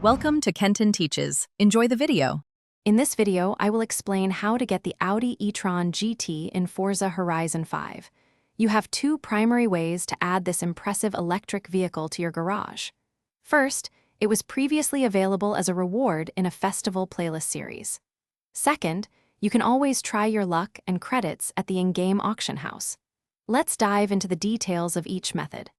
Welcome to Kenton Teaches. Enjoy the video. In this video, I will explain how to get the Audi e-tron GT in Forza Horizon 5. You have two primary ways to add this impressive electric vehicle to your garage. First, it was previously available as a reward in a festival playlist series. Second, you can always try your luck and credits at the in-game auction house. Let's dive into the details of each method.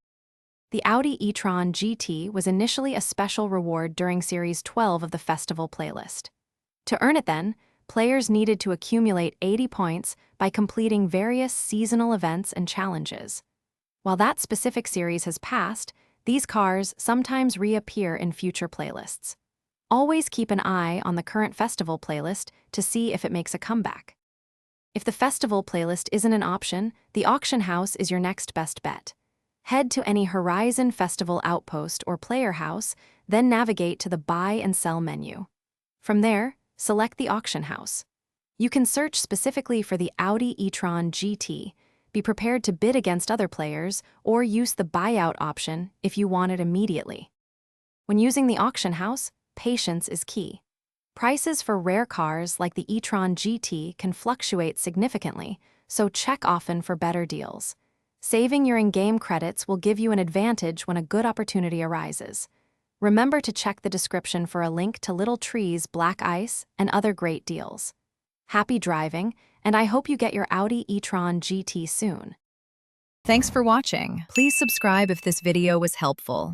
The Audi e-tron GT was initially a special reward during Series 12 of the festival playlist. To earn it then, players needed to accumulate 80 points by completing various seasonal events and challenges. While that specific series has passed, these cars sometimes reappear in future playlists. Always keep an eye on the current festival playlist to see if it makes a comeback. If the festival playlist isn't an option, the auction house is your next best bet. Head to any Horizon Festival outpost or player house, then navigate to the Buy and Sell menu. From there, select the auction house. You can search specifically for the Audi e-tron GT, be prepared to bid against other players, or use the buyout option if you want it immediately. When using the auction house, patience is key. Prices for rare cars like the e-tron GT can fluctuate significantly, so check often for better deals. Saving your in-game credits will give you an advantage when a good opportunity arises. Remember to check the description for a link to Little Tree's Black Ice and other great deals. Happy driving, and I hope you get your Audi e-tron GT soon. Thanks for watching. Please subscribe if this video was helpful.